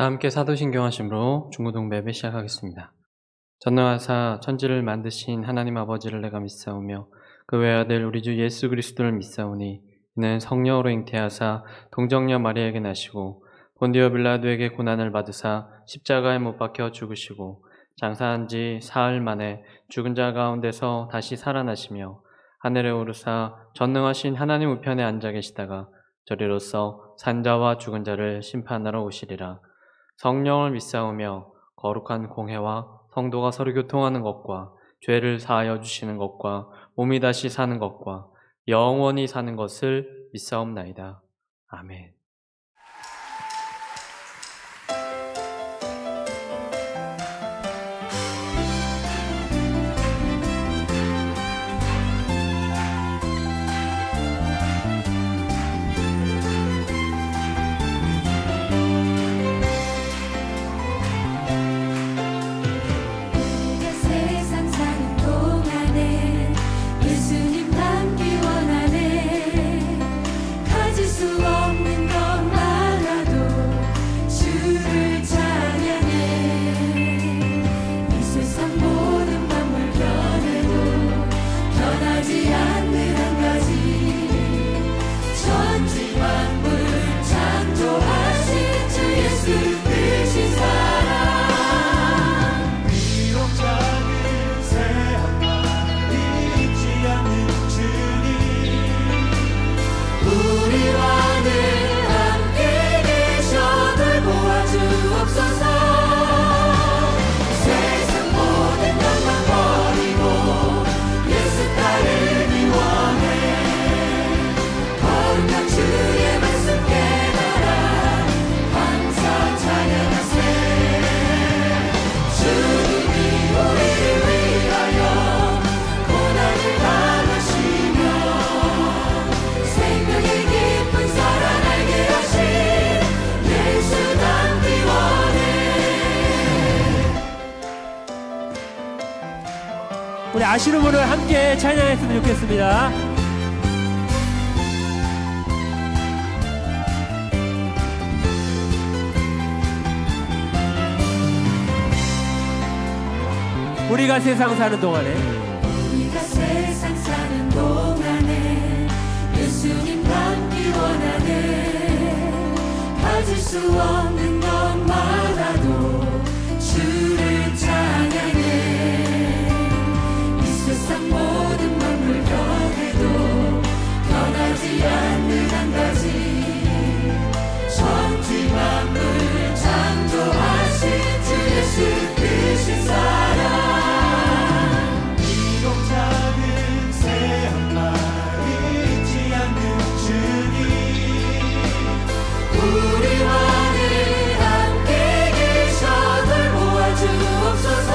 다 함께 사도신경 하심으로 중고등 예배 시작하겠습니다. 전능하사 천지를 만드신 하나님 아버지를 내가 믿사오며 그 외아들 우리 주 예수 그리스도를 믿사오니 이는 성령으로 잉태하사 동정녀 마리아에게 나시고 본디오 빌라도에게 고난을 받으사 십자가에 못 박혀 죽으시고 장사한 지 사흘 만에 죽은 자 가운데서 다시 살아나시며 하늘에 오르사 전능하신 하나님 우편에 앉아 계시다가 저리로서 산자와 죽은 자를 심판하러 오시리라. 성령을 믿사오며 거룩한 공회와 성도가 서로 교통하는 것과 죄를 사하여 주시는 것과 몸이 다시 사는 것과 영원히 사는 것을 믿사옵나이다. 아멘. 우리 아시는 분을 함께 찬양했으면 좋겠습니다. 우리가 세상 사는 동안에 예수님 닮기 원하네. 가질 수 없는 것마다도 주를 찬양해. 세상 모든 만물 변해도 변하지 않는 한 가지 천지 만물 창조하신 주 예수 크신 사랑. 비록 작은 새 한 마리 잊지 않는 주님 우리와 늘 함께 계셔 돌보아 주옵소서.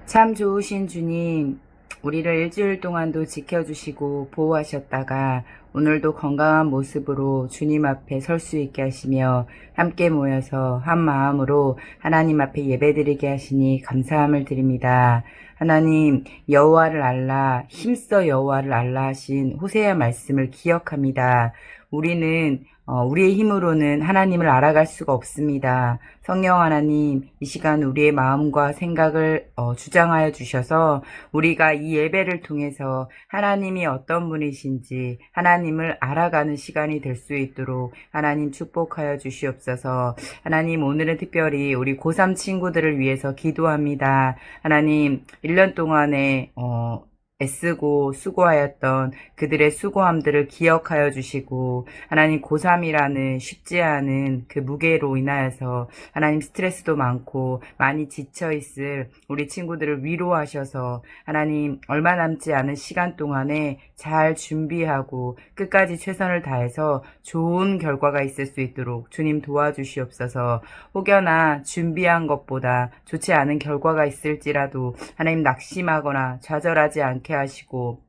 참 좋으신 주님, 우리를 일주일 동안도 지켜주시고 보호하셨다가 오늘도 건강한 모습으로 주님 앞에 설 수 있게 하시며 함께 모여서 한 마음으로 하나님 앞에 예배드리게 하시니 감사함을 드립니다. 하나님, 여호와를 알라, 힘써 여호와를 알라 하신 호세아 말씀을 기억합니다. 우리는 우리의 힘으로는 하나님을 알아갈 수가 없습니다. 성령 하나님, 이 시간 우리의 마음과 생각을 주장하여 주셔서 우리가 이 예배를 통해서 하나님이 어떤 분이신지 하나님을 알아가는 시간이 될 수 있도록 하나님 축복하여 주시옵소서. 하나님, 오늘은 특별히 우리 고3 친구들을 위해서 기도합니다. 하나님, 1년 동안에 애쓰고 수고하였던 그들의 수고함들을 기억하여 주시고 하나님 고3이라는 쉽지 않은 그 무게로 인하여서 하나님 스트레스도 많고 많이 지쳐있을 우리 친구들을 위로하셔서 하나님 얼마 남지 않은 시간 동안에 잘 준비하고 끝까지 최선을 다해서 좋은 결과가 있을 수 있도록 주님 도와주시옵소서. 혹여나 준비한 것보다 좋지 않은 결과가 있을지라도 하나님 낙심하거나 좌절하지 않게 하시고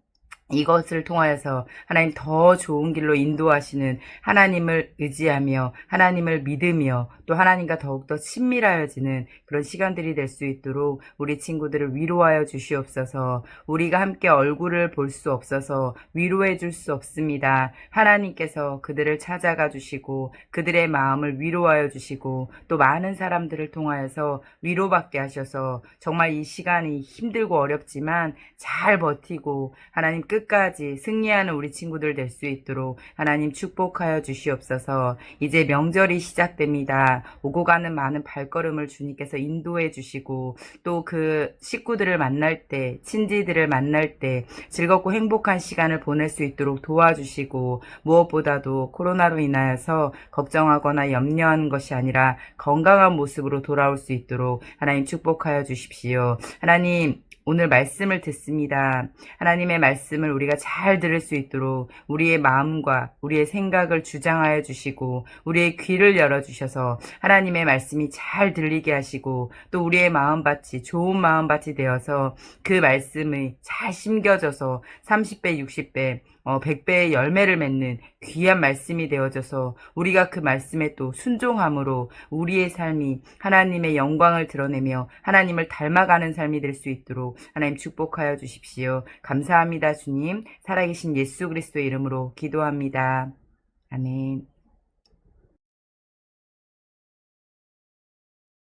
이것을 통하여서 하나님 더 좋은 길로 인도하시는 하나님을 의지하며 하나님을 믿으며 또 하나님과 더욱더 친밀하여지는 그런 시간들이 될 수 있도록 우리 친구들을 위로하여 주시옵소서. 우리가 함께 얼굴을 볼 수 없어서 위로해 줄 수 없습니다. 하나님께서 그들을 찾아가 주시고 그들의 마음을 위로하여 주시고 또 많은 사람들을 통하여서 위로받게 하셔서 정말 이 시간이 힘들고 어렵지만 잘 버티고 하나님 끝까지 승리하는 우리 친구들 될 수 있도록 하나님 축복하여 주시옵소서. 이제 명절이 시작됩니다. 오고 가는 많은 발걸음을 주님께서 인도해 주시고 또 그 식구들을 만날 때, 친지들을 만날 때 즐겁고 행복한 시간을 보낼 수 있도록 도와주시고 무엇보다도 코로나로 인하여서 걱정하거나 염려하는 것이 아니라 건강한 모습으로 돌아올 수 있도록 하나님 축복하여 주십시오. 하나님 오늘 말씀을 듣습니다. 하나님의 말씀을 우리가 잘 들을 수 있도록 우리의 마음과 우리의 생각을 주장하여 주시고 우리의 귀를 열어주셔서 하나님의 말씀이 잘 들리게 하시고 또 우리의 마음밭이 좋은 마음밭이 되어서 그 말씀이 잘 심겨져서 30배, 60배, 100배의 열매를 맺는 귀한 말씀이 되어져서 우리가 그 말씀에 또 순종함으로 우리의 삶이 하나님의 영광을 드러내며 하나님을 닮아가는 삶이 될 수 있도록 하나님 축복하여 주십시오. 감사합니다, 주님. 살아계신 예수 그리스도의 이름으로 기도합니다. 아멘.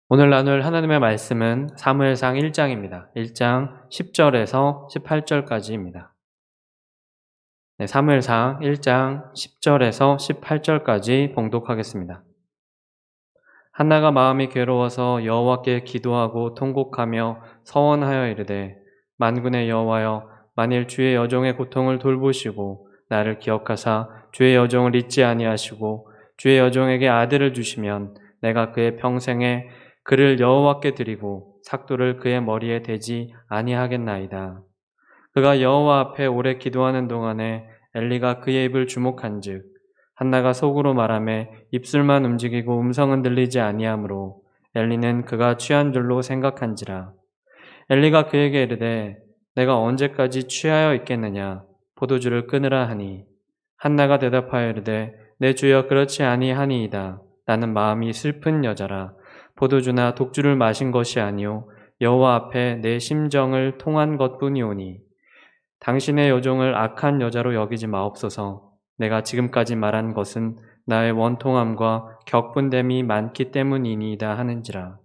오늘 나눌 하나님의 말씀은 사무엘상 1장입니다. 1장 10절에서 18절까지입니다. 네, 사무엘상 1장 10절에서 18절까지 봉독하겠습니다. 한나가 마음이 괴로워서 여호와께 기도하고 통곡하며 서원하여 이르되 만군의 여호와여 만일 주의 여종의 고통을 돌보시고 나를 기억하사 주의 여종을 잊지 아니하시고 주의 여종에게 아들을 주시면 내가 그의 평생에 그를 여호와께 드리고 삭도를 그의 머리에 대지 아니하겠나이다. 그가 여호와 앞에 오래 기도하는 동안에 엘리가 그의 입을 주목한즉 한나가 속으로 말하매 입술만 움직이고 음성은 들리지 아니하므로 엘리는 그가 취한 줄로 생각한지라. 엘리가 그에게 이르되 내가 언제까지 취하여 있겠느냐 포도주를 끊으라 하니 한나가 대답하여 이르되 내 주여 그렇지 아니하니이다. 나는 마음이 슬픈 여자라. 포도주나 독주를 마신 것이 아니오 여호와 앞에 내 심정을 통한 것뿐이오니 당신의 여종을 악한 여자로 여기지 마옵소서. 내가 지금까지 말한 것은 나의 원통함과 격분됨이 많기 때문이니이다 하는지라.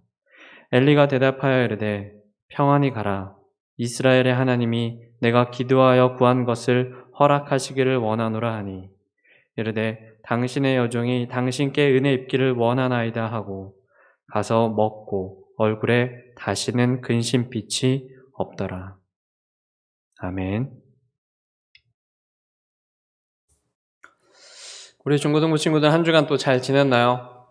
엘리가 대답하여 이르되 평안히 가라. 이스라엘의 하나님이 내가 기도하여 구한 것을 허락하시기를 원하노라 하니 이르되 당신의 여종이 당신께 은혜 입기를 원하나이다 하고 가서 먹고 얼굴에 다시는 근심빛이 없더라. 아멘. 우리 중고등부 친구들 한 주간 또 잘 지냈나요?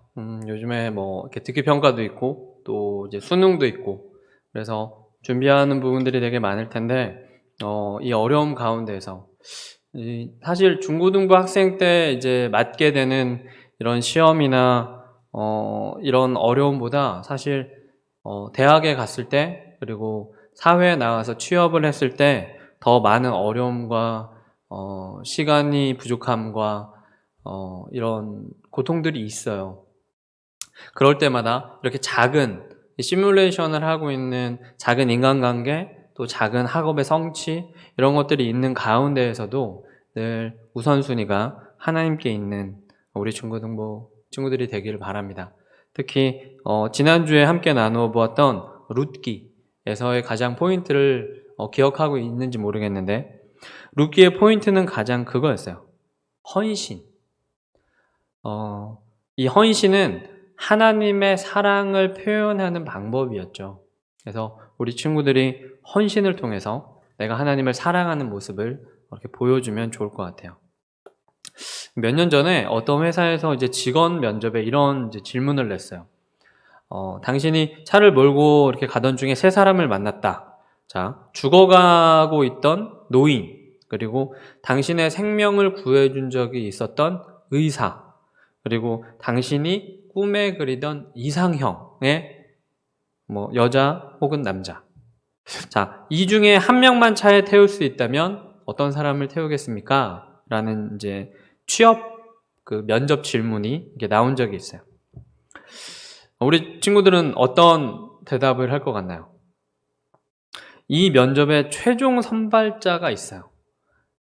요즘에 뭐 이렇게 듣기 평가도 있고 또 이제 수능도 있고 그래서 준비하는 부분들이 되게 많을 텐데 이 어려움 가운데서 사실 중고등부 학생 때 이제 맞게 되는 이런 시험이나 이런 어려움보다 사실 대학에 갔을 때 그리고 사회에 나가서 취업을 했을 때 더 많은 어려움과 시간이 부족함과 이런 고통들이 있어요. 그럴 때마다 이렇게 작은 시뮬레이션을 하고 있는 작은 인간관계 또 작은 학업의 성취 이런 것들이 있는 가운데에서도 늘 우선순위가 하나님께 있는 우리 중고등부 친구들이 되기를 바랍니다. 특히 지난주에 함께 나누어 보았던 룻기에서의 가장 포인트를 기억하고 있는지 모르겠는데 룻기의 포인트는 가장 그거였어요. 헌신. 이 헌신은 하나님의 사랑을 표현하는 방법이었죠. 그래서 우리 친구들이 헌신을 통해서 내가 하나님을 사랑하는 모습을 이렇게 보여주면 좋을 것 같아요. 몇 년 전에 어떤 회사에서 이제 직원 면접에 이런 이제 질문을 냈어요. 당신이 차를 몰고 이렇게 가던 중에 세 사람을 만났다. 자, 죽어가고 있던 노인, 그리고 당신의 생명을 구해준 적이 있었던 의사, 그리고 당신이 꿈에 그리던 이상형의 여자 혹은 남자. 자, 이 중에 한 명만 차에 태울 수 있다면 어떤 사람을 태우겠습니까? 라는 이제 취업 면접 질문이 이게 나온 적이 있어요. 우리 친구들은 어떤 대답을 할 것 같나요? 이 면접에 최종 선발자가 있어요.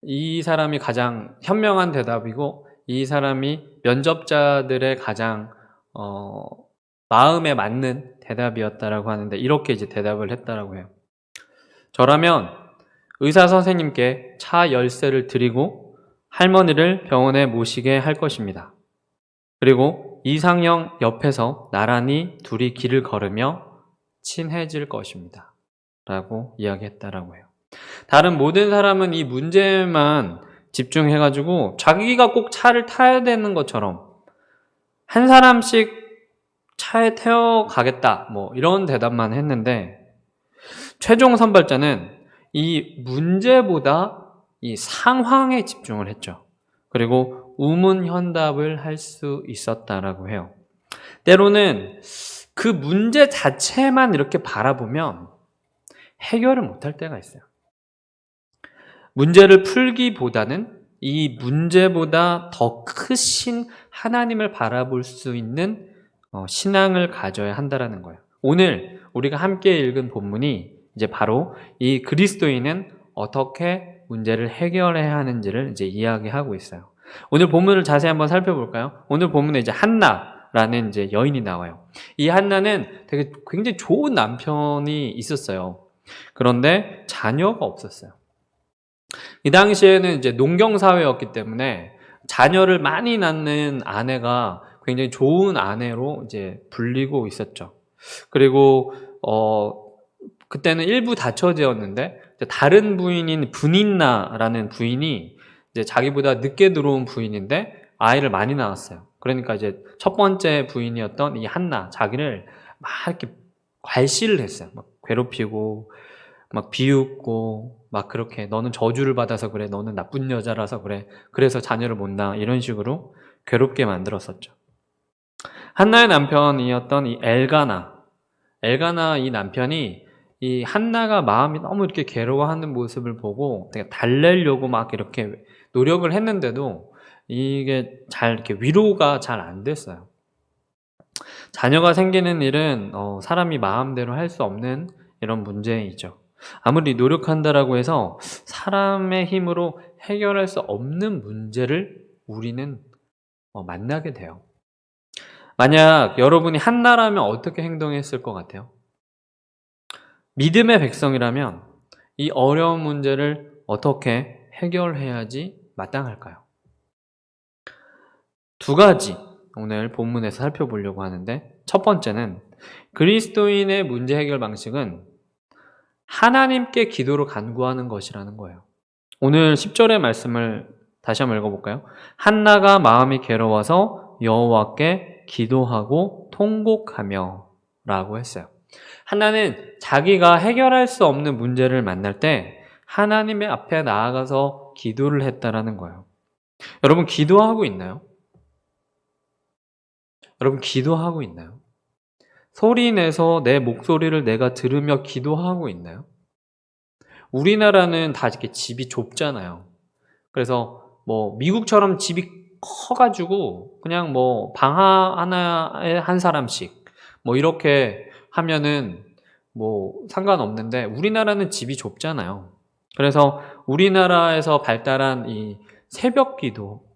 이 사람이 가장 현명한 대답이고 이 사람이 면접자들의 가장 마음에 맞는 대답이었다라고 하는데 이렇게 이제 대답을 했다라고 해요. 저라면 의사 선생님께 차 열쇠를 드리고 할머니를 병원에 모시게 할 것입니다. 그리고 이상형 옆에서 나란히 둘이 길을 걸으며 친해질 것입니다. 라고 이야기했다라고 해요. 다른 모든 사람은 이 문제만 집중해가지고 자기가 꼭 차를 타야 되는 것처럼 한 사람씩 차에 태워가겠다 이런 대답만 했는데 최종 선발자는 이 문제보다 이 상황에 집중을 했죠. 그리고 우문현답을 할 수 있었다라고 해요. 때로는 그 문제 자체만 이렇게 바라보면 해결을 못할 때가 있어요. 문제를 풀기보다는 이 문제보다 더 크신 하나님을 바라볼 수 있는 신앙을 가져야 한다라는 거예요. 오늘 우리가 함께 읽은 본문이 이제 바로 이 그리스도인은 어떻게 문제를 해결해야 하는지를 이제 이야기하고 있어요. 오늘 본문을 자세히 한번 살펴볼까요? 오늘 본문에 이제 한나라는 이제 여인이 나와요. 이 한나는 되게 굉장히 좋은 남편이 있었어요. 그런데 자녀가 없었어요. 이 당시에는 이제 농경 사회였기 때문에 자녀를 많이 낳는 아내가 굉장히 좋은 아내로 이제 불리고 있었죠. 그리고 그때는 일부 다처제였는데 다른 부인인 분인나라는 부인이 이제 자기보다 늦게 들어온 부인인데 아이를 많이 낳았어요. 그러니까 이제 첫 번째 부인이었던 이 한나 자기를 막 이렇게 괄시를 했어요. 막 괴롭히고 막 비웃고 막 그렇게 너는 저주를 받아서 그래, 너는 나쁜 여자라서 그래, 그래서 자녀를 못 낳아, 이런 식으로 괴롭게 만들었었죠. 한나의 남편이었던 이 엘가나 이 남편이 이 한나가 마음이 너무 이렇게 괴로워하는 모습을 보고 되게 달래려고 막 이렇게 노력을 했는데도 이게 잘 이렇게 위로가 잘 안 됐어요. 자녀가 생기는 일은 사람이 마음대로 할 수 없는 이런 문제이죠. 아무리 노력한다라고 해서 사람의 힘으로 해결할 수 없는 문제를 우리는 만나게 돼요. 만약 여러분이 한나라면 어떻게 행동했을 것 같아요? 믿음의 백성이라면 이 어려운 문제를 어떻게 해결해야지 마땅할까요? 두 가지 오늘 본문에서 살펴보려고 하는데, 첫 번째는 그리스도인의 문제 해결 방식은 하나님께 기도로 간구하는 것이라는 거예요. 오늘 10절의 말씀을 다시 한번 읽어볼까요? 한나가 마음이 괴로워서 여호와께 기도하고 통곡하며 라고 했어요. 한나는 자기가 해결할 수 없는 문제를 만날 때 하나님의 앞에 나아가서 기도를 했다라는 거예요. 여러분 기도하고 있나요? 여러분 기도하고 있나요? 소리 내서 내 목소리를 내가 들으며 기도하고 있나요? 우리나라는 다 이렇게 집이 좁잖아요. 그래서 미국처럼 집이 커가지고 그냥 방 하나에 한 사람씩 이렇게 하면은 상관없는데 우리나라는 집이 좁잖아요. 그래서 우리나라에서 발달한 이 새벽 기도,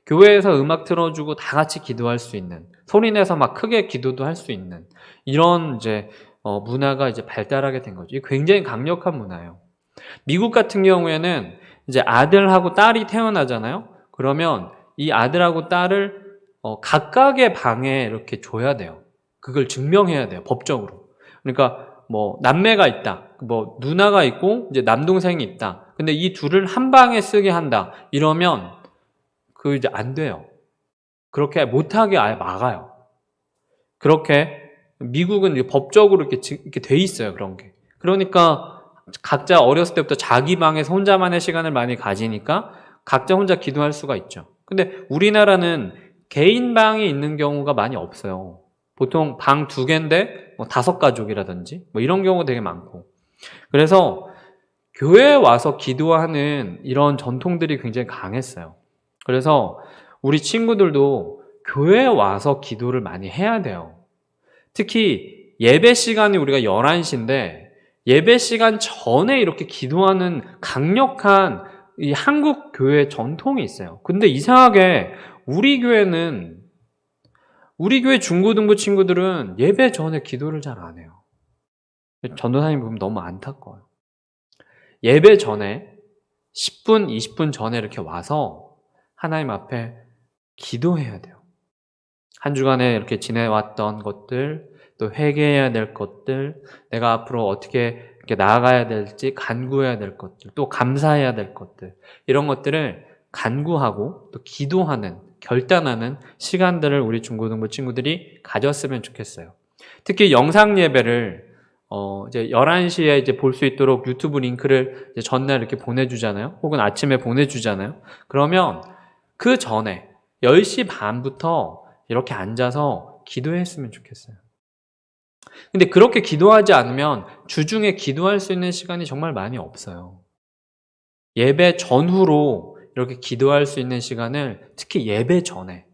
교회에서 음악 틀어주고 다 같이 기도할 수 있는, 소리 내서 막 크게 기도도 할 수 있는 이런 이제 문화가 이제 발달하게 된 거죠. 이게 굉장히 강력한 문화예요. 미국 같은 경우에는 이제 아들하고 딸이 태어나잖아요. 그러면 이 아들하고 딸을 각각의 방에 이렇게 줘야 돼요. 그걸 증명해야 돼요, 법적으로. 그러니까 남매가 있다. 뭐 누나가 있고 이제 남동생이 있다. 근데 이 둘을 한 방에 쓰게 한다. 이러면 그 이제 안 돼요. 그렇게 못하게 아예 막아요. 그렇게 미국은 이제 법적으로 이렇게 돼 있어요. 그런 게. 그러니까 각자 어렸을 때부터 자기 방에서 혼자만의 시간을 많이 가지니까 각자 혼자 기도할 수가 있죠. 근데 우리나라는 개인 방이 있는 경우가 많이 없어요. 보통 방 2개인데 뭐 5가족이라든지 뭐 이런 경우 되게 많고. 그래서 교회에 와서 기도하는 이런 전통들이 굉장히 강했어요. 그래서 우리 친구들도 교회에 와서 기도를 많이 해야 돼요. 특히 예배 시간이 우리가 11시인데 예배 시간 전에 이렇게 기도하는 강력한 이 한국 교회 전통이 있어요. 근데 이상하게 우리 교회 중고등부 친구들은 예배 전에 기도를 잘 안 해요. 전도사님 보면 너무 안타까워요. 예배 전에 10분, 20분 전에 이렇게 와서 하나님 앞에 기도해야 돼요. 한 주간에 이렇게 지내왔던 것들, 또 회개해야 될 것들, 내가 앞으로 어떻게 이렇게 나아가야 될지 간구해야 될 것들, 또 감사해야 될 것들, 이런 것들을 간구하고 또 기도하는, 결단하는 시간들을 우리 중고등부 친구들이 가졌으면 좋겠어요. 특히 영상 예배를 이제 11시에 이제 볼 수 있도록 유튜브 링크를 이제 전날 이렇게 보내주잖아요. 혹은 아침에 보내주잖아요. 그러면 그 전에 10시 반부터 이렇게 앉아서 기도했으면 좋겠어요. 근데 그렇게 기도하지 않으면 주중에 기도할 수 있는 시간이 정말 많이 없어요. 예배 전후로 이렇게 기도할 수 있는 시간을, 특히 예배 전에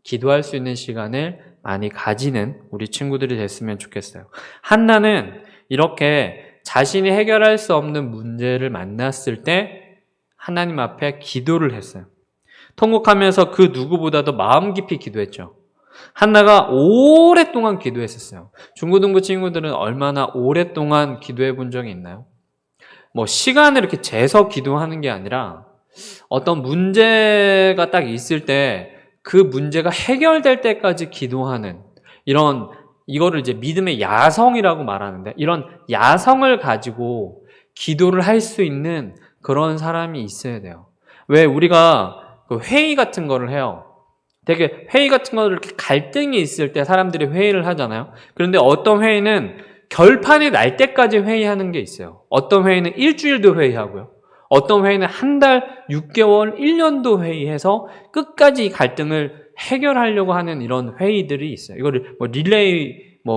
기도할 수 있는 시간을 많이 가지는 우리 친구들이 됐으면 좋겠어요. 한나는 이렇게 자신이 해결할 수 없는 문제를 만났을 때 하나님 앞에 기도를 했어요. 통곡하면서 그 누구보다도 마음 깊이 기도했죠. 한나가 오랫동안 기도했었어요. 중고등부 친구들은 얼마나 오랫동안 기도해 본 적이 있나요? 뭐 시간을 이렇게 재서 기도하는 게 아니라 어떤 문제가 딱 있을 때 그 문제가 해결될 때까지 기도하는 이거를 이제 믿음의 야성이라고 말하는데, 이런 야성을 가지고 기도를 할 수 있는 그런 사람이 있어야 돼요. 왜 우리가 그 회의 같은 거를 해요. 되게 회의 같은 거를 이렇게 갈등이 있을 때 사람들이 회의를 하잖아요. 그런데 어떤 회의는 결판이 날 때까지 회의하는 게 있어요. 어떤 회의는 일주일도 회의하고요. 어떤 회의는 한 달, 6개월, 1년도 회의해서 끝까지 이 갈등을 해결하려고 하는 이런 회의들이 있어요. 이거를 뭐 릴레이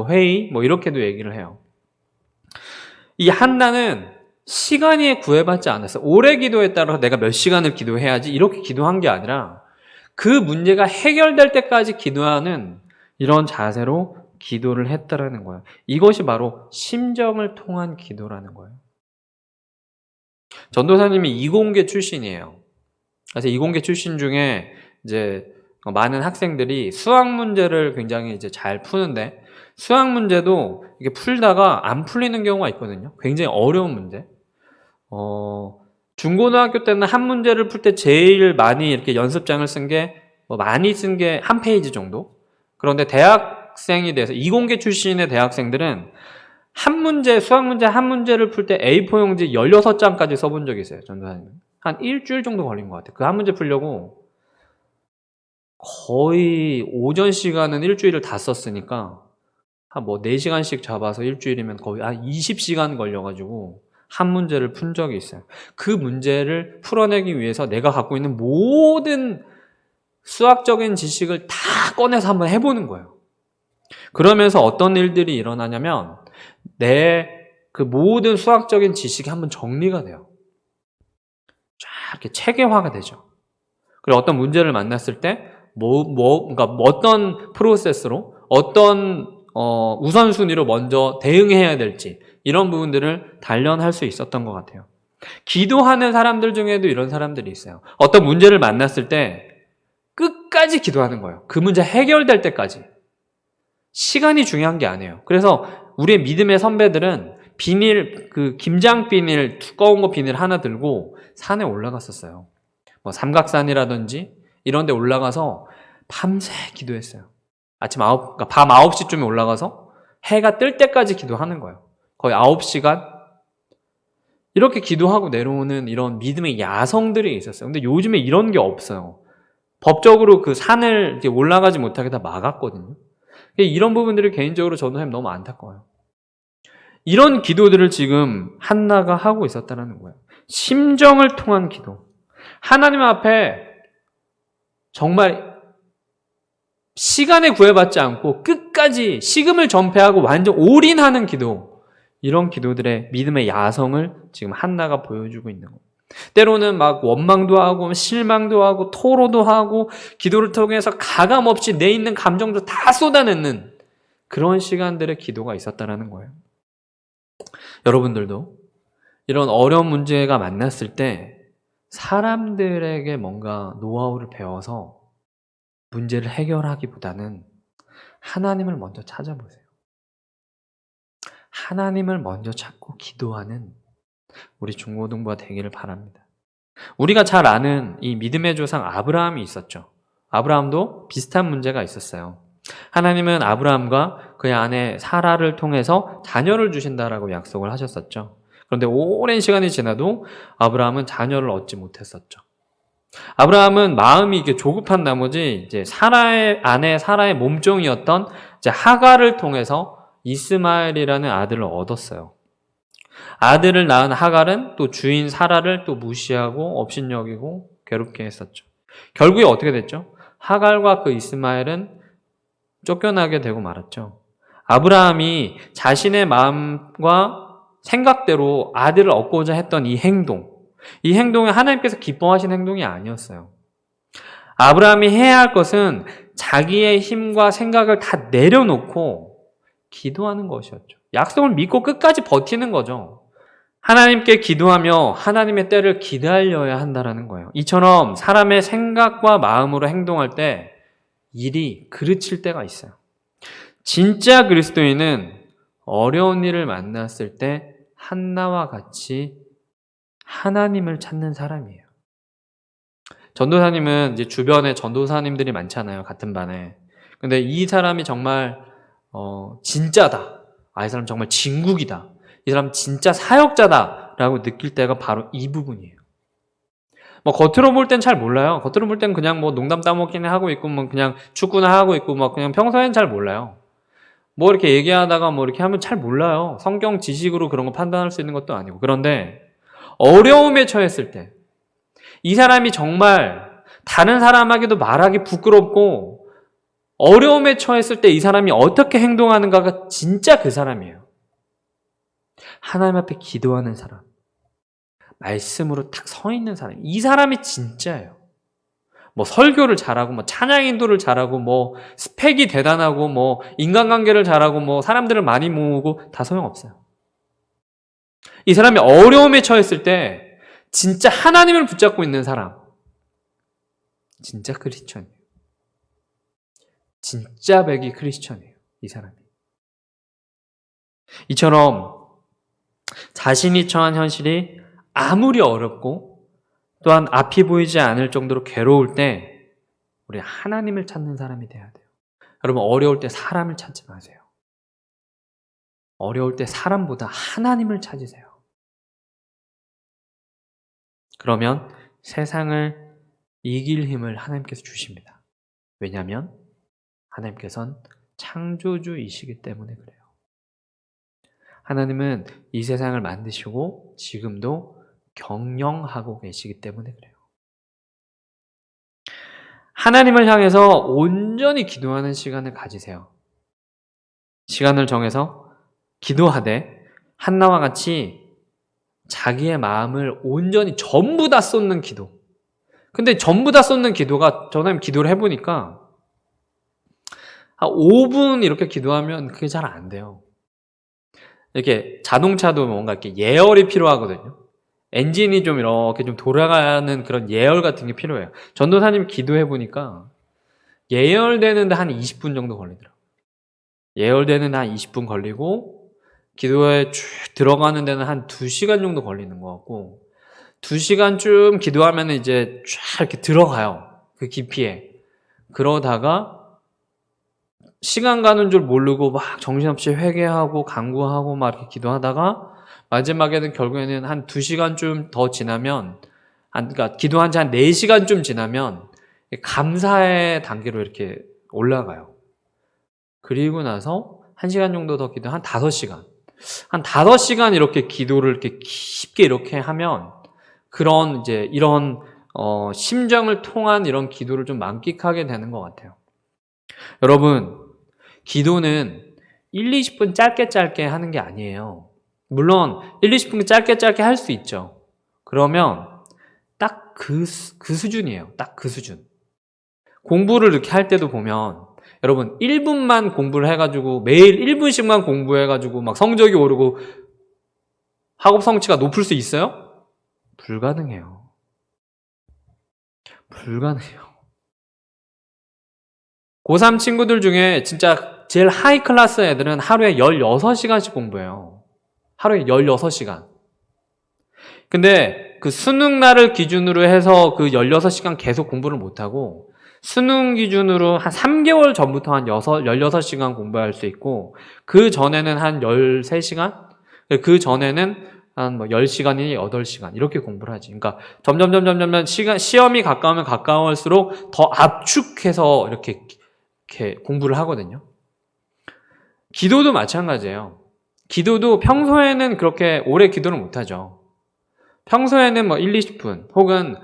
회의 이렇게도 얘기를 해요. 이 한나는 시간이 구애받지 않았어요. 오래 기도에 따라서 내가 몇 시간을 기도해야지 이렇게 기도한 게 아니라 그 문제가 해결될 때까지 기도하는 이런 자세로 기도를 했다라는 거예요. 이것이 바로 심정을 통한 기도라는 거예요. 전도사님이 이공계 출신이에요. 그래서 이공계 출신 중에 이제 많은 학생들이 수학 문제를 굉장히 이제 잘 푸는데, 수학 문제도 이게 풀다가 안 풀리는 경우가 있거든요. 굉장히 어려운 문제. 중고등학교 때는 한 문제를 풀 때 제일 많이 이렇게 연습장을 쓴 게 많이 쓴 게 한 페이지 정도. 그런데 대학생이 돼서 이공계 출신의 대학생들은 수학 문제 한 문제를 풀 때 A4 용지 16장까지 써본 적이 있어요. 전도사님은. 한 일주일 정도 걸린 것 같아요. 그 한 문제 풀려고 거의 오전 시간은 일주일을 다 썼으니까 한 4시간씩 잡아서 일주일이면 거의 20시간 걸려가지고 한 문제를 푼 적이 있어요. 그 문제를 풀어내기 위해서 내가 갖고 있는 모든 수학적인 지식을 다 꺼내서 한번 해보는 거예요. 그러면서 어떤 일들이 일어나냐면 내 그 모든 수학적인 지식이 한번 정리가 돼요. 쫙 이렇게 체계화가 되죠. 그리고 어떤 문제를 만났을 때 그러니까 어떤 프로세스로 어떤 우선순위로 먼저 대응해야 될지 이런 부분들을 단련할 수 있었던 것 같아요. 기도하는 사람들 중에도 이런 사람들이 있어요. 어떤 문제를 만났을 때 끝까지 기도하는 거예요. 그 문제 해결될 때까지. 시간이 중요한 게 아니에요. 그래서 우리의 믿음의 선배들은 김장 비닐, 두꺼운 거 비닐 하나 들고 산에 올라갔었어요. 삼각산이라든지 이런 데 올라가서 밤새 기도했어요. 그러니까 밤 9시쯤에 올라가서 해가 뜰 때까지 기도하는 거예요. 거의 9시간, 이렇게 기도하고 내려오는 이런 믿음의 야성들이 있었어요. 근데 요즘에 이런 게 없어요. 법적으로 그 산을 이렇게 올라가지 못하게 다 막았거든요. 이런 부분들이 개인적으로 저는 너무 안타까워요. 이런 기도들을 지금 한나가 하고 있었다는 거예요. 심정을 통한 기도. 하나님 앞에 정말 시간에 구애받지 않고 끝까지 식음을 전폐하고 완전 올인하는 기도. 이런 기도들의 믿음의 야성을 지금 한나가 보여주고 있는 거예요. 때로는 막 원망도 하고 실망도 하고 토로도 하고 기도를 통해서 가감없이 내 있는 감정도 다 쏟아내는 그런 시간들의 기도가 있었다는 거예요. 여러분들도 이런 어려운 문제가 만났을 때 사람들에게 뭔가 노하우를 배워서 문제를 해결하기보다는 하나님을 먼저 찾아보세요. 하나님을 먼저 찾고 기도하는 우리 중고등부가 되기를 바랍니다. 우리가 잘 아는 이 믿음의 조상 아브라함이 있었죠. 아브라함도 비슷한 문제가 있었어요. 하나님은 아브라함과 그의 아내 사라를 통해서 자녀를 주신다라고 약속을 하셨었죠. 그런데 오랜 시간이 지나도 아브라함은 자녀를 얻지 못했었죠. 아브라함은 마음이 이게 조급한 나머지 이제 아내 사라의 몸종이었던 이제 하갈을 통해서 이스마엘이라는 아들을 얻었어요. 아들을 낳은 하갈은 또 주인 사라를 또 무시하고 업신여기고 괴롭게 했었죠. 결국에 어떻게 됐죠? 하갈과 그 이스마엘은 쫓겨나게 되고 말았죠. 아브라함이 자신의 마음과 생각대로 아들을 얻고자 했던 이 행동이 하나님께서 기뻐하신 행동이 아니었어요. 아브라함이 해야 할 것은 자기의 힘과 생각을 다 내려놓고 기도하는 것이었죠. 약속을 믿고 끝까지 버티는 거죠. 하나님께 기도하며 하나님의 때를 기다려야 한다는 거예요. 이처럼 사람의 생각과 마음으로 행동할 때 일이 그르칠 때가 있어요. 진짜 그리스도인은 어려운 일을 만났을 때 한나와 같이 하나님을 찾는 사람이에요. 전도사님은 이제 주변에 전도사님들이 많잖아요. 같은 반에. 근데 이 사람이 정말 진짜다. 이 사람 정말 진국이다. 이 사람 진짜 사역자다라고 느낄 때가 바로 이 부분이에요. 뭐 겉으로 볼 땐 잘 몰라요. 겉으로 볼 땐 그냥 뭐 농담 따먹기는 하고 있고 뭐 그냥 축구나 하고 있고 뭐 그냥 평소엔 잘 몰라요. 뭐 이렇게 얘기하다가 뭐 이렇게 하면 잘 몰라요. 성경 지식으로 그런 거 판단할 수 있는 것도 아니고. 그런데 어려움에 처했을 때 이 사람이 정말 다른 사람에게도 말하기 부끄럽고 어려움에 처했을 때 이 사람이 어떻게 행동하는가가 진짜 그 사람이에요. 하나님 앞에 기도하는 사람, 말씀으로 딱 서 있는 사람, 이 사람이 진짜예요. 뭐 설교를 잘하고 뭐 찬양 인도를 잘하고 뭐 스펙이 대단하고 뭐 인간관계를 잘하고 뭐 사람들을 많이 모으고 다 소용없어요. 이 사람이 어려움에 처했을 때 진짜 하나님을 붙잡고 있는 사람, 진짜 크리스천이에요. 진짜 백이 크리스천이에요. 이 사람이. 이처럼 자신이 처한 현실이 아무리 어렵고 또한 앞이 보이지 않을 정도로 괴로울 때 우리 하나님을 찾는 사람이 돼야 돼요. 여러분, 어려울 때 사람을 찾지 마세요. 어려울 때 사람보다 하나님을 찾으세요. 그러면 세상을 이길 힘을 하나님께서 주십니다. 왜냐하면 하나님께서는 창조주이시기 때문에 그래요. 하나님은 이 세상을 만드시고 지금도 경영하고 계시기 때문에 그래요. 하나님을 향해서 온전히 기도하는 시간을 가지세요. 시간을 정해서 기도하되 한나와 같이 자기의 마음을 온전히 전부 다 쏟는 기도. 근데 전부 다 쏟는 기도가 저는 기도를 해보니까 한 5분 이렇게 기도하면 그게 잘 안 돼요. 이렇게 자동차도 뭔가 이렇게 예열이 필요하거든요. 엔진이 좀 이렇게 좀 돌아가는 그런 예열 같은 게 필요해요. 전도사님 기도해보니까 예열되는데 한 20분 정도 걸리더라고요. 예열되는데 한 20분 걸리고 기도에 쭉 들어가는 데는 한 2시간 정도 걸리는 것 같고 2시간 쭉 기도하면 이제 쫙 이렇게 들어가요. 그 깊이에. 그러다가 시간 가는 줄 모르고 막 정신없이 회개하고 간구하고 막 이렇게 기도하다가 마지막에는 결국에는 한 2시간쯤 더 지나면 그러니까 기도한 지 한 4시간쯤 지나면 감사의 단계로 이렇게 올라가요. 그리고 나서 1시간 정도 더 기도 한 5시간. 한 5시간 이렇게 기도를 이렇게 깊게 이렇게 하면 그런 이제 이런 심정을 통한 이런 기도를 좀 만끽하게 되는 것 같아요. 여러분, 기도는 1, 20분 짧게 하는 게 아니에요. 물론 1, 20분 짧게 할 수 있죠. 그러면 딱 그 수준이에요. 딱 그 수준. 공부를 이렇게 할 때도 보면 여러분 1분만 공부를 해가지고 매일 1분씩만 공부해가지고 막 성적이 오르고 학업 성취가 높을 수 있어요? 불가능해요. 불가능해요. 고3 친구들 중에 진짜 제일 하이 클래스 애들은 하루에 16시간씩 공부해요. 하루에 16시간. 근데 그 수능 날을 기준으로 해서 그 16시간 계속 공부를 못하고 수능 기준으로 한 3개월 전부터 한 16시간 공부할 수 있고 그 전에는 한 13시간? 그 전에는 한 뭐 10시간이니 8시간 이렇게 공부를 하지. 그러니까 점점 시험이 가까우면 가까울수록 더 압축해서 이렇게 공부를 하거든요. 기도도 마찬가지예요. 기도도 평소에는 그렇게 오래 기도를 못하죠. 평소에는 뭐 1, 20분 혹은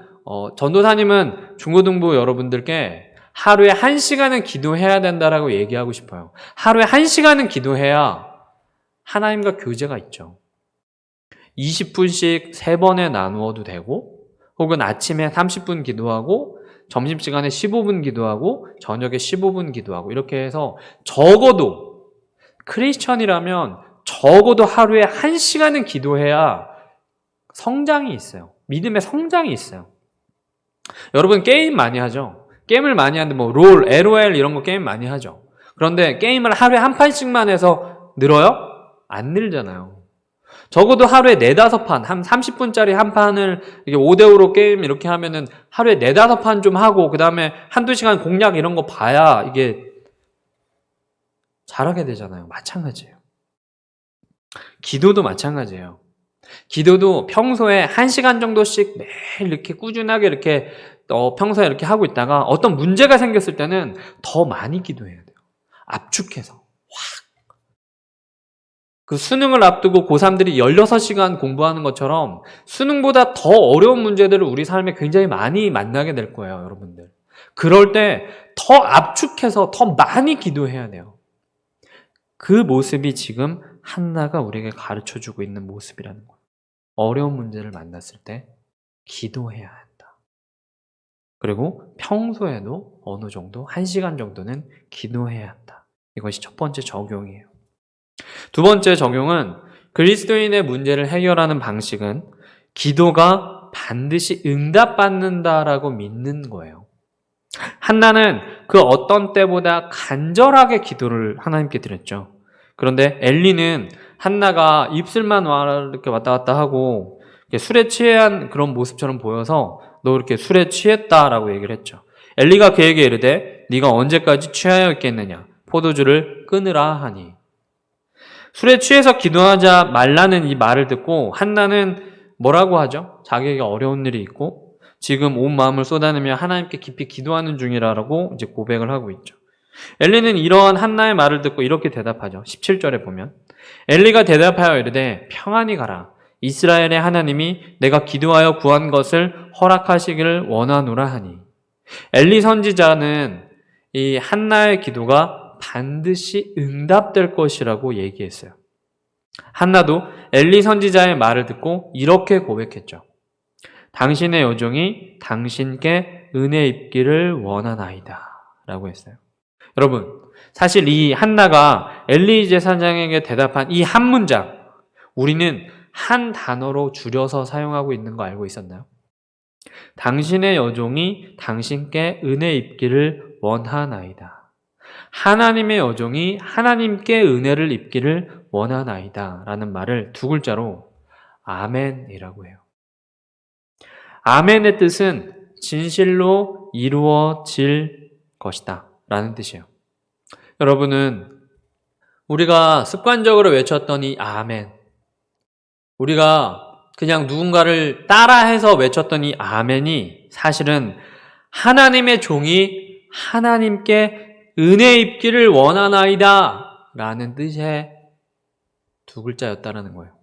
전도사님은 중고등부 여러분들께 하루에 1시간은 기도해야 된다라고 얘기하고 싶어요. 하루에 1시간은 기도해야 하나님과 교제가 있죠. 20분씩 3번에 나누어도 되고 혹은 아침에 30분 기도하고 점심시간에 15분 기도하고 저녁에 15분 기도하고 이렇게 해서 적어도 크리스천이라면 적어도 하루에 1시간은 기도해야 성장이 있어요. 믿음의 성장이 있어요. 여러분 게임 많이 하죠? 게임을 많이 하는데 뭐 롤, LOL 이런 거 게임 많이 하죠. 그런데 게임을 하루에 한 판씩만 해서 늘어요? 안 늘잖아요. 적어도 하루에 4-5판, 한 30분짜리 한 판을 이게 5대5로 게임 이렇게 하면은 하루에 4-5판 좀 하고 그 다음에 1-2시간 공략 이런 거 봐야 이게 잘하게 되잖아요. 마찬가지예요. 기도도 마찬가지예요. 기도도 평소에 1시간 정도씩 매일 이렇게 꾸준하게 이렇게 평소에 이렇게 하고 있다가 어떤 문제가 생겼을 때는 더 많이 기도해야 돼요. 압축해서 확. 그 수능을 앞두고 고3들이 16시간 공부하는 것처럼 수능보다 더 어려운 문제들을 우리 삶에 굉장히 많이 만나게 될 거예요, 여러분들. 그럴 때 더 압축해서 더 많이 기도해야 돼요. 그 모습이 지금 한나가 우리에게 가르쳐주고 있는 모습이라는 거예요. 어려운 문제를 만났을 때 기도해야 한다. 그리고 평소에도 어느 정도 1시간 정도는 기도해야 한다. 이것이 첫 번째 적용이에요. 두 번째 적용은 그리스도인의 문제를 해결하는 방식은 기도가 반드시 응답받는다라고 믿는 거예요. 한나는 그 어떤 때보다 간절하게 기도를 하나님께 드렸죠. 그런데 엘리는 한나가 입술만 이렇게 왔다 갔다 하고 술에 취한 그런 모습처럼 보여서 너 이렇게 술에 취했다라고 얘기를 했죠. 엘리가 그에게 이르되 네가 언제까지 취하여 있겠느냐 포도주를 끊으라 하니. 술에 취해서 기도하자 말라는 이 말을 듣고 한나는 뭐라고 하죠? 자기에게 어려운 일이 있고 지금 온 마음을 쏟아내며 하나님께 깊이 기도하는 중이라고 이제 고백을 하고 있죠. 엘리는 이러한 한나의 말을 듣고 이렇게 대답하죠. 17절에 보면 엘리가 대답하여 이르되 평안히 가라. 이스라엘의 하나님이 내가 기도하여 구한 것을 허락하시기를 원하노라 하니. 엘리 선지자는 이 한나의 기도가 반드시 응답될 것이라고 얘기했어요. 한나도 엘리 선지자의 말을 듣고 이렇게 고백했죠. 당신의 여종이 당신께 은혜 입기를 원하나이다 라고 했어요. 여러분, 사실 이 한나가 엘리 제사장에게 대답한 이 한 문장, 우리는 한 단어로 줄여서 사용하고 있는 거 알고 있었나요? 당신의 여종이 당신께 은혜 입기를 원하나이다. 하나님의 여종이 하나님께 은혜를 입기를 원하나이다 라는 말을 두 글자로 아멘이라고 해요. 아멘의 뜻은 진실로 이루어질 것이다 라는 뜻이에요. 여러분은 우리가 습관적으로 외쳤던 이 아멘, 우리가 그냥 누군가를 따라해서 외쳤던 이 아멘이 사실은 하나님의 종이 하나님께 은혜 입기를 원하나이다 라는 뜻의 두 글자였다라는 거예요.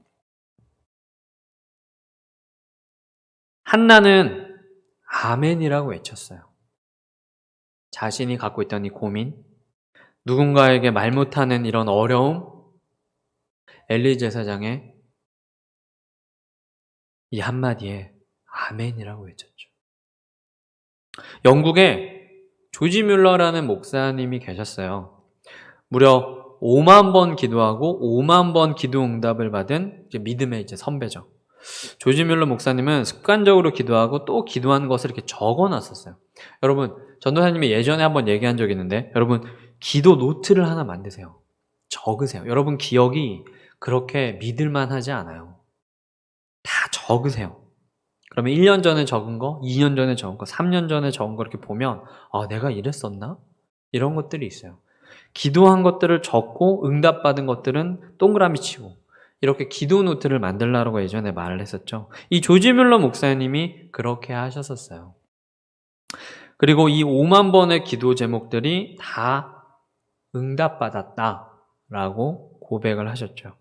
한나는 아멘이라고 외쳤어요. 자신이 갖고 있던 이 고민, 누군가에게 말 못하는 이런 어려움, 엘리 제사장의 이 한마디에 아멘이라고 외쳤죠. 영국에 조지 뮬러라는 목사님이 계셨어요. 무려 5만 번 기도하고 5만 번 기도 응답을 받은 믿음의 선배죠. 조지 뮬러 목사님은 습관적으로 기도하고 또 기도한 것을 이렇게 적어놨었어요. 여러분, 전도사님이 예전에 한번 얘기한 적이 있는데, 여러분 기도 노트를 하나 만드세요. 적으세요. 여러분 기억이 그렇게 믿을만 하지 않아요. 다 적으세요. 그러면 1년 전에 적은 거, 2년 전에 적은 거, 3년 전에 적은 거 이렇게 보면 내가 이랬었나? 이런 것들이 있어요. 기도한 것들을 적고 응답받은 것들은 동그라미 치고 이렇게 기도 노트를 만들라고 예전에 말을 했었죠. 이 조지 뮬러 목사님이 그렇게 하셨었어요. 그리고 이 5만 번의 기도 제목들이 다 응답받았다라고 고백을 하셨죠.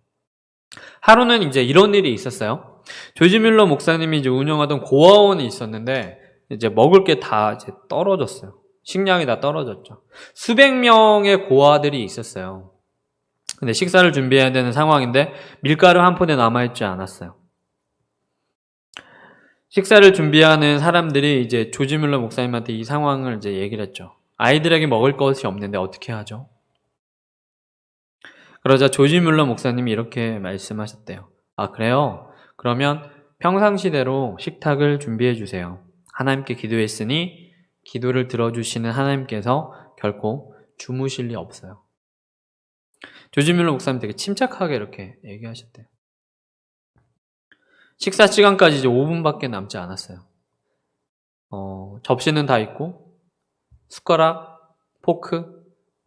하루는 이제 이런 일이 있었어요. 조지 뮬러 목사님이 이제 운영하던 고아원이 있었는데 이제 먹을 게 다 이제 떨어졌어요. 식량이 다 떨어졌죠. 수백 명의 고아들이 있었어요. 근데 식사를 준비해야 되는 상황인데 밀가루 한 푼에 남아있지 않았어요. 식사를 준비하는 사람들이 이제 조지 뮬러 목사님한테 이 상황을 이제 얘기를 했죠. 아이들에게 먹을 것이 없는데 어떻게 하죠? 그러자 조지 뮬러 목사님이 이렇게 말씀하셨대요. 그래요? 그러면 평상시대로 식탁을 준비해 주세요. 하나님께 기도했으니 기도를 들어주시는 하나님께서 결코 주무실 리 없어요. 조지 뮬러 목사님 되게 침착하게 이렇게 얘기하셨대요. 식사 시간까지 이제 5분밖에 남지 않았어요. 접시는 다 있고 숟가락, 포크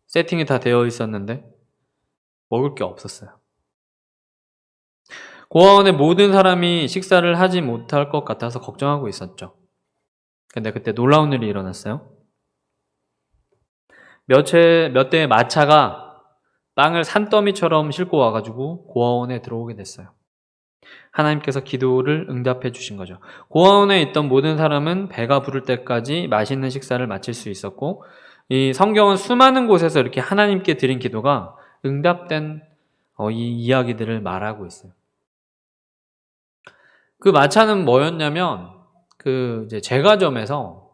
세팅이 다 되어 있었는데 먹을 게 없었어요. 고아원의 모든 사람이 식사를 하지 못할 것 같아서 걱정하고 있었죠. 근데 그때 놀라운 일이 일어났어요. 몇 대의 마차가 빵을 산더미처럼 싣고 와가지고 고아원에 들어오게 됐어요. 하나님께서 기도를 응답해 주신 거죠. 고아원에 있던 모든 사람은 배가 부를 때까지 맛있는 식사를 마칠 수 있었고, 이 성경은 수많은 곳에서 이렇게 하나님께 드린 기도가 응답된 이 이야기들을 말하고 있어요. 그 마차는 뭐였냐면 이제 제과점에서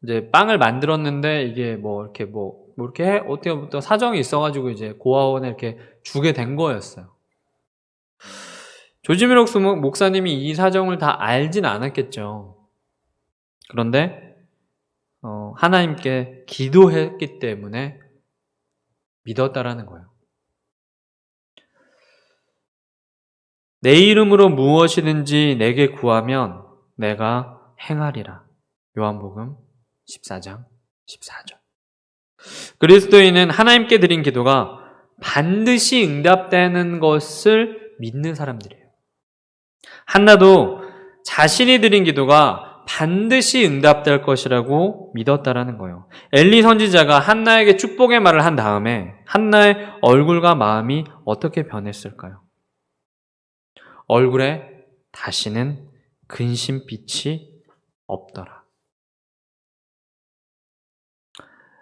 이제 빵을 만들었는데 이게 어떻게 또 사정이 있어가지고 이제 고아원에 이렇게 주게 된 거였어요. 조지 뮬러 목사님이 이 사정을 다 알진 않았겠죠. 그런데 하나님께 기도했기 때문에 믿었다라는 거예요. 내 이름으로 무엇이든지 내게 구하면 내가 행하리라. 요한복음 14장 14절. 그리스도인은 하나님께 드린 기도가 반드시 응답되는 것을 믿는 사람들이에요. 한나도 자신이 드린 기도가 반드시 응답될 것이라고 믿었다라는 거예요. 엘리 선지자가 한나에게 축복의 말을 한 다음에 한나의 얼굴과 마음이 어떻게 변했을까요? 얼굴에 다시는 근심빛이 없더라.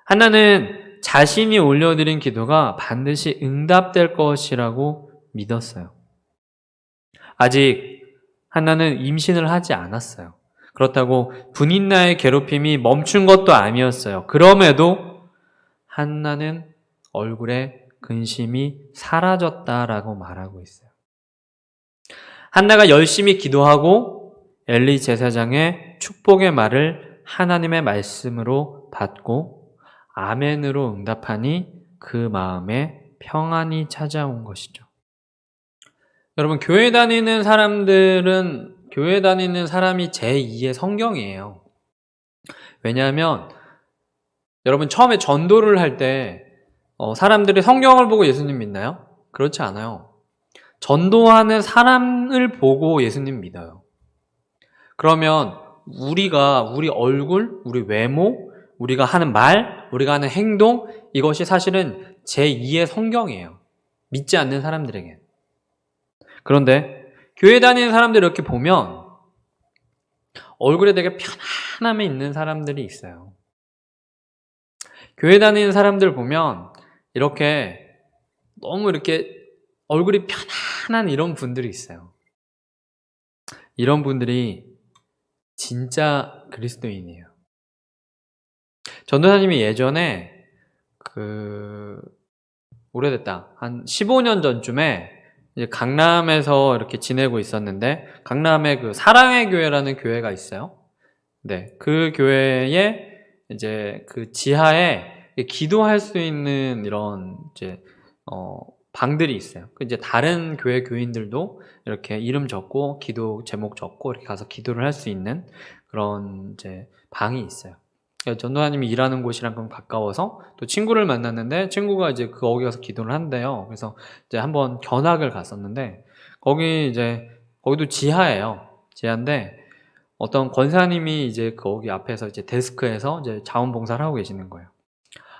한나는 자신이 올려드린 기도가 반드시 응답될 것이라고 믿었어요. 아직 한나는 임신을 하지 않았어요. 그렇다고 분인나의 괴롭힘이 멈춘 것도 아니었어요. 그럼에도 한나는 얼굴에 근심이 사라졌다라고 말하고 있어요. 한나가 열심히 기도하고 엘리 제사장의 축복의 말을 하나님의 말씀으로 받고 아멘으로 응답하니 그 마음에 평안이 찾아온 것이죠. 여러분, 교회 다니는 사람이 제2의 성경이에요. 왜냐하면 여러분 처음에 전도를 할 때 사람들이 성경을 보고 예수님 믿나요? 그렇지 않아요. 전도하는 사람을 보고 예수님 믿어요. 그러면 우리 얼굴, 우리 외모, 우리가 하는 말, 우리가 하는 행동, 이것이 사실은 제2의 성경이에요. 믿지 않는 사람들에게. 그런데 교회 다니는 사람들 이렇게 보면 얼굴에 되게 편안함이 있는 사람들이 있어요. 교회 다니는 사람들 보면 이렇게 너무 이렇게 얼굴이 편안한 이런 분들이 있어요. 이런 분들이 진짜 그리스도인이에요. 전도사님이 예전에 오래됐다. 한 15년 전쯤에 이제 강남에서 이렇게 지내고 있었는데, 강남에 사랑의 교회라는 교회가 있어요. 네, 그 교회에 이제 그 지하에 기도할 수 있는 이런 이제 방들이 있어요. 이제 다른 교회 교인들도 이렇게 이름 적고 기도 제목 적고 이렇게 가서 기도를 할 수 있는 그런 이제 방이 있어요. 전도사님이 일하는 곳이랑 좀 가까워서 또 친구를 만났는데, 친구가 이제 거기 가서 기도를 한대요. 그래서 이제 한번 견학을 갔었는데, 거기도 지하예요. 지하인데 어떤 권사님이 이제 거기 앞에서 이제 데스크에서 이제 자원봉사를 하고 계시는 거예요.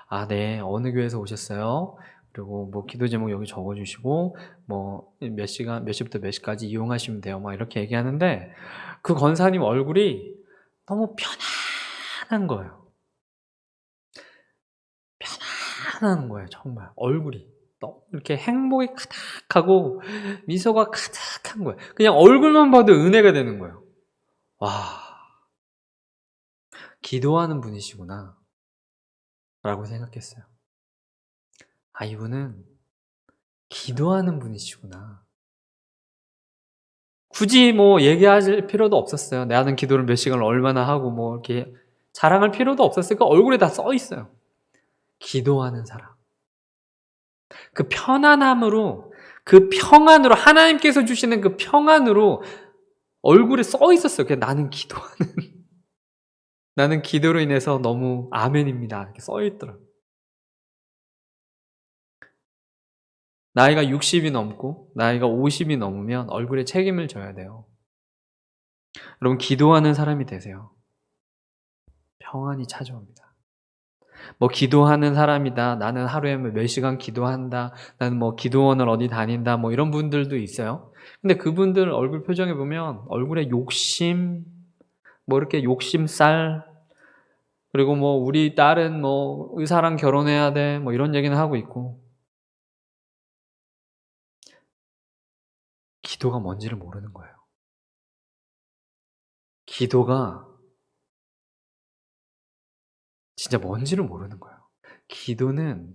아, 네, 어느 교회에서 오셨어요? 그리고 뭐 기도 제목 여기 적어주시고 뭐 몇 시부터 몇 시까지 이용하시면 돼요. 막 이렇게 얘기하는데, 그 권사님 얼굴이 너무 편안한 거예요. 편안한 거예요, 정말. 얼굴이 너무 이렇게 행복이 가득하고 미소가 가득한 거예요. 그냥 얼굴만 봐도 은혜가 되는 거예요. 와, 기도하는 분이시구나 라고 생각했어요. 아, 이분은 기도하는 분이시구나. 굳이 뭐 얘기할 필요도 없었어요. 나는 기도를 몇 시간을 얼마나 하고 뭐 이렇게 자랑할 필요도 없었어요. 그 얼굴에 다 써 있어요. 기도하는 사람. 그 편안함으로, 그 평안으로, 하나님께서 주시는 그 평안으로 얼굴에 써 있었어요. 그냥 나는 기도하는, 나는 기도로 인해서 너무 아멘입니다. 이렇게 써 있더라고요. 나이가 60이 넘고 나이가 50이 넘으면 얼굴에 책임을 져야 돼요. 여러분, 기도하는 사람이 되세요. 평안이 찾아옵니다. 뭐 기도하는 사람이다, 나는 하루에 몇 시간 기도한다, 나는 뭐 기도원을 어디 다닌다, 뭐 이런 분들도 있어요. 근데 그분들 얼굴 표정에 보면 얼굴에 욕심, 뭐 이렇게 욕심살, 그리고 뭐 우리 딸은 뭐 의사랑 결혼해야 돼, 뭐 이런 얘기는 하고 있고, 기도가 뭔지를 모르는 거예요. 기도가 진짜 뭔지를 모르는 거예요. 기도는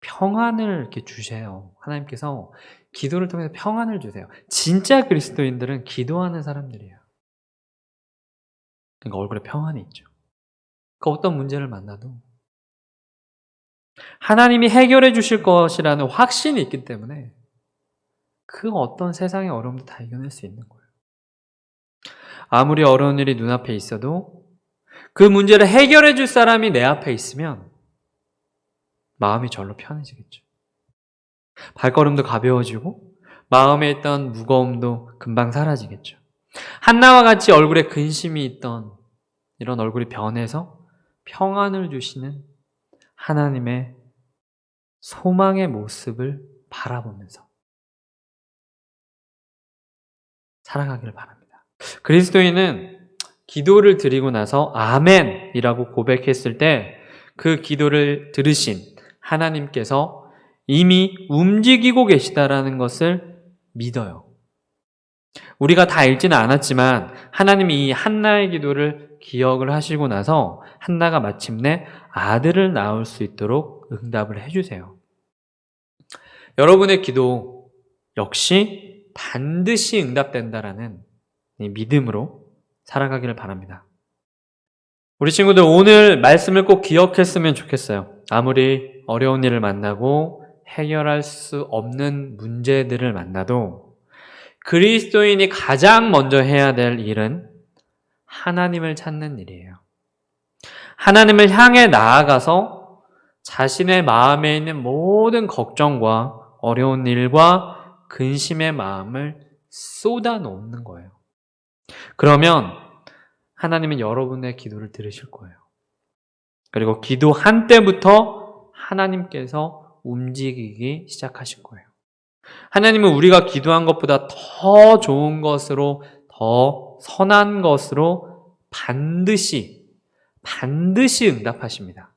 평안을 이렇게 주세요. 하나님께서 기도를 통해서 평안을 주세요. 진짜 그리스도인들은 기도하는 사람들이에요. 그러니까 얼굴에 평안이 있죠. 그 어떤 문제를 만나도 하나님이 해결해 주실 것이라는 확신이 있기 때문에 그 어떤 세상의 어려움도 다 이겨낼 수 있는 거예요. 아무리 어려운 일이 눈앞에 있어도 그 문제를 해결해 줄 사람이 내 앞에 있으면 마음이 절로 편해지겠죠. 발걸음도 가벼워지고 마음에 있던 무거움도 금방 사라지겠죠. 한나와 같이 얼굴에 근심이 있던 이런 얼굴이 변해서 평안을 주시는 하나님의 소망의 모습을 바라보면서 살아가기를 바랍니다. 그리스도인은 기도를 드리고 나서 아멘이라고 고백했을 때 그 기도를 들으신 하나님께서 이미 움직이고 계시다라는 것을 믿어요. 우리가 다 읽지는 않았지만 하나님이 이 한나의 기도를 기억을 하시고 나서 한나가 마침내 아들을 낳을 수 있도록 응답을 해주세요. 여러분의 기도 역시 반드시 응답된다라는 이 믿음으로 살아가기를 바랍니다. 우리 친구들, 오늘 말씀을 꼭 기억했으면 좋겠어요. 아무리 어려운 일을 만나고 해결할 수 없는 문제들을 만나도 그리스도인이 가장 먼저 해야 될 일은 하나님을 찾는 일이에요. 하나님을 향해 나아가서 자신의 마음에 있는 모든 걱정과 어려운 일과 근심의 마음을 쏟아놓는 거예요. 그러면 하나님은 여러분의 기도를 들으실 거예요. 그리고 기도한 때부터 하나님께서 움직이기 시작하실 거예요. 하나님은 우리가 기도한 것보다 더 좋은 것으로, 더 선한 것으로 반드시 응답하십니다.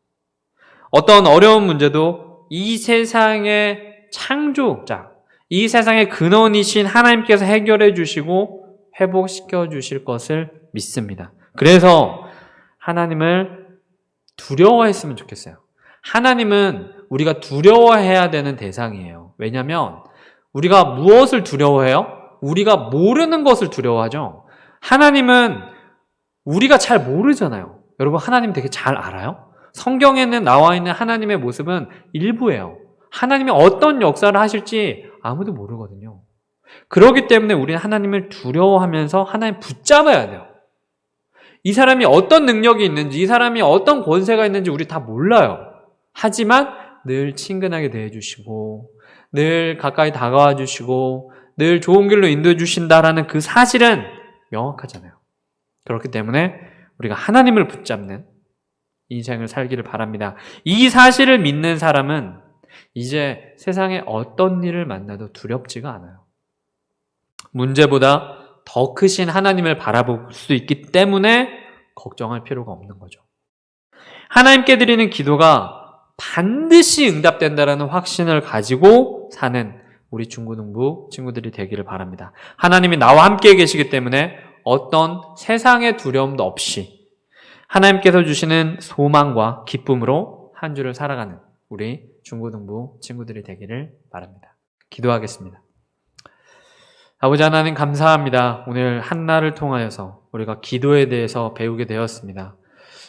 어떤 어려운 문제도 이 세상의 창조자, 이 세상의 근원이신 하나님께서 해결해 주시고 회복시켜 주실 것을 믿습니다. 그래서 하나님을 두려워했으면 좋겠어요. 하나님은 우리가 두려워해야 되는 대상이에요. 왜냐하면 우리가 무엇을 두려워해요? 우리가 모르는 것을 두려워하죠. 하나님은 우리가 잘 모르잖아요. 여러분, 하나님 되게 잘 알아요? 성경에는 나와 있는 하나님의 모습은 일부예요. 하나님이 어떤 역사를 하실지 아무도 모르거든요. 그렇기 때문에 우리는 하나님을 두려워하면서 하나님 붙잡아야 돼요. 이 사람이 어떤 능력이 있는지, 이 사람이 어떤 권세가 있는지 우리 다 몰라요. 하지만 늘 친근하게 대해주시고, 늘 가까이 다가와 주시고, 늘 좋은 길로 인도해 주신다라는 그 사실은 명확하잖아요. 그렇기 때문에 우리가 하나님을 붙잡는 인생을 살기를 바랍니다. 이 사실을 믿는 사람은 이제 세상에 어떤 일을 만나도 두렵지가 않아요. 문제보다 더 크신 하나님을 바라볼 수 있기 때문에 걱정할 필요가 없는 거죠. 하나님께 드리는 기도가 반드시 응답된다라는 확신을 가지고 사는 우리 중고등부 친구들이 되기를 바랍니다. 하나님이 나와 함께 계시기 때문에 어떤 세상의 두려움도 없이 하나님께서 주시는 소망과 기쁨으로 한 주를 살아가는 우리 중고등부 친구들이 되기를 바랍니다. 기도하겠습니다. 아버지 하나님 감사합니다. 오늘 한날을 통하여서 우리가 기도에 대해서 배우게 되었습니다.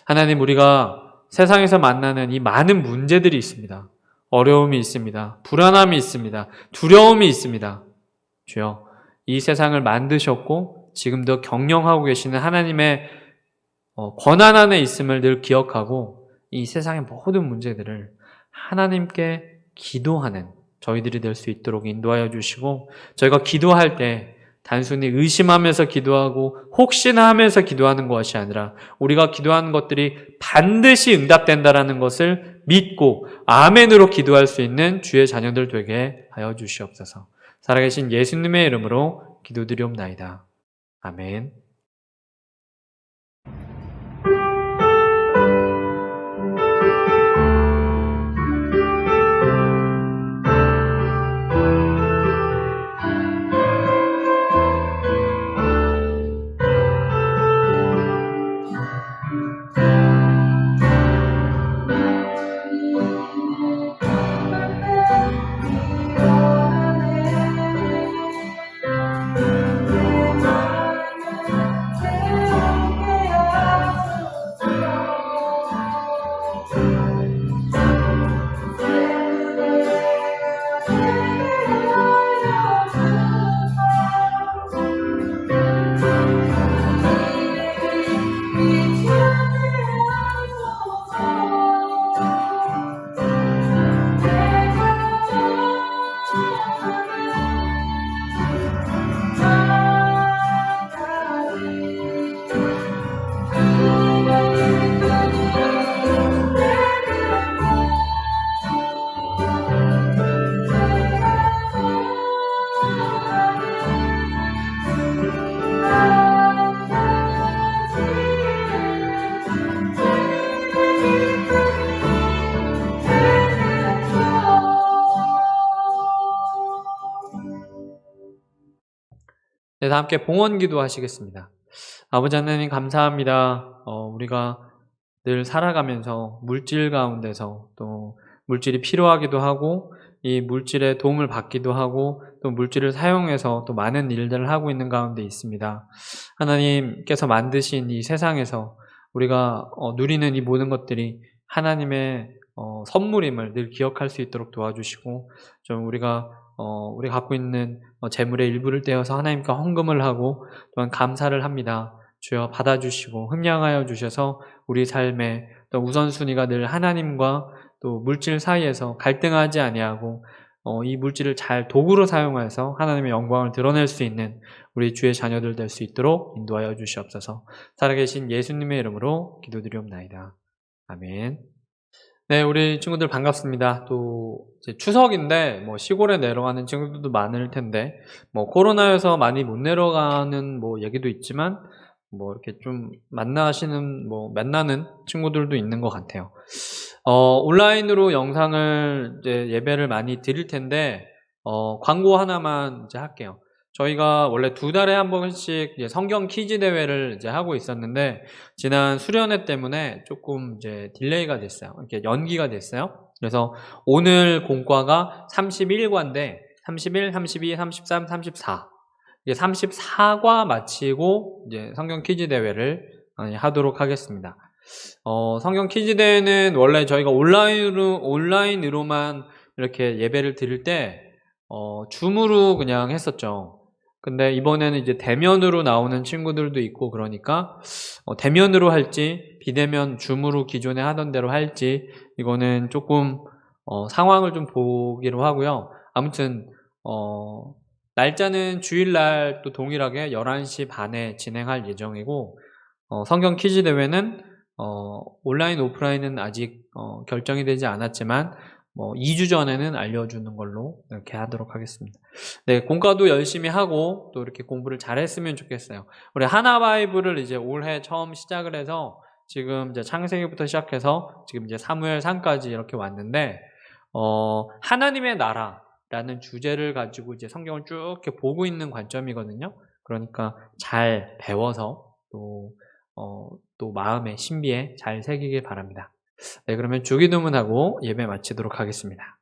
하나님, 우리가 세상에서 만나는 이 많은 문제들이 있습니다. 어려움이 있습니다. 불안함이 있습니다. 두려움이 있습니다. 주여, 이 세상을 만드셨고 지금도 경영하고 계시는 하나님의 권한 안에 있음을 늘 기억하고 이 세상의 모든 문제들을 하나님께 기도하는 저희들이 될 수 있도록 인도하여 주시고, 저희가 기도할 때 단순히 의심하면서 기도하고 혹시나 하면서 기도하는 것이 아니라 우리가 기도하는 것들이 반드시 응답된다라는 것을 믿고 아멘으로 기도할 수 있는 주의 자녀들 되게 하여 주시옵소서. 살아계신 예수님의 이름으로 기도드리옵나이다. 아멘. 네, 다 함께 봉헌기도 하시겠습니다. 아버지 하나님 감사합니다. 우리가 늘 살아가면서 물질 가운데서 또 물질이 필요하기도 하고 이 물질의 도움을 받기도 하고 또 물질을 사용해서 또 많은 일들을 하고 있는 가운데 있습니다. 하나님께서 만드신 이 세상에서 우리가 누리는 이 모든 것들이 하나님의 선물임을 늘 기억할 수 있도록 도와주시고, 좀 우리가 갖고 있는 재물의 일부를 떼어서 하나님께 헌금을 하고 또한 감사를 합니다. 주여 받아주시고 흠양하여 주셔서 우리 삶의 또 우선순위가 늘 하나님과 또 물질 사이에서 갈등하지 아니하고 이 물질을 잘 도구로 사용해서 하나님의 영광을 드러낼 수 있는 우리 주의 자녀들 될 수 있도록 인도하여 주시옵소서. 살아계신 예수님의 이름으로 기도드리옵나이다. 아멘. 네, 우리 친구들 반갑습니다. 또 이제 추석인데 뭐 시골에 내려가는 친구들도 많을 텐데 뭐 코로나여서 많이 못 내려가는 뭐 얘기도 있지만 뭐 이렇게 좀 만나는 친구들도 있는 것 같아요. 온라인으로 영상을 이제 예배를 많이 드릴 텐데 광고 하나만 이제 할게요. 저희가 원래 2달에 한 번씩 이제 성경 퀴즈 대회를 이제 하고 있었는데 지난 수련회 때문에 조금 이제 딜레이가 됐어요. 이렇게 연기가 됐어요. 그래서 오늘 공과가 31과인데 31, 32, 33, 34 이게 34과 마치고 이제 성경 퀴즈 대회를 하도록 하겠습니다. 성경 퀴즈 대회는 원래 저희가 온라인으로만 이렇게 예배를 드릴 때 줌으로 그냥 했었죠. 근데 이번에는 이제 대면으로 나오는 친구들도 있고 그러니까 대면으로 할지 비대면 줌으로 기존에 하던 대로 할지 이거는 조금 상황을 좀 보기로 하고요. 아무튼 날짜는 주일날 또 동일하게 11시 반에 진행할 예정이고 성경 퀴즈 대회는 온라인 오프라인은 아직 결정이 되지 않았지만 2주 전에는 알려주는 걸로 이렇게 하도록 하겠습니다. 네, 공과도 열심히 하고 또 이렇게 공부를 잘 했으면 좋겠어요. 우리 하나바이블을 이제 올해 처음 시작을 해서 지금 이제 창세기부터 시작해서 지금 이제 사무엘상까지 이렇게 왔는데 하나님의 나라라는 주제를 가지고 이제 성경을 쭉 이렇게 보고 있는 관점이거든요. 그러니까 잘 배워서 또 마음의 신비에 잘 새기길 바랍니다. 네, 그러면 주기도문하고 예배 마치도록 하겠습니다.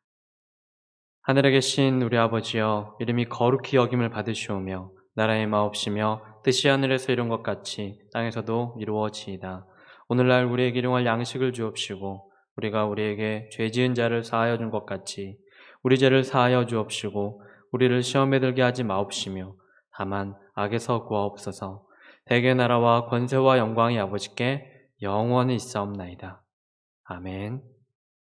하늘에 계신 우리 아버지여, 이름이 거룩히 여김을 받으시오며 나라의 마옵시며 뜻이 하늘에서 이룬 것 같이 땅에서도 이루어지이다. 오늘날 우리에게 일용할 양식을 주옵시고 우리가 우리에게 죄 지은 자를 사하여 준 것 같이 우리 죄를 사하여 주옵시고 우리를 시험에 들게 하지 마옵시며 다만 악에서 구하옵소서. 대개 나라와 권세와 영광이 아버지께 영원히 있사옵나이다. 아멘.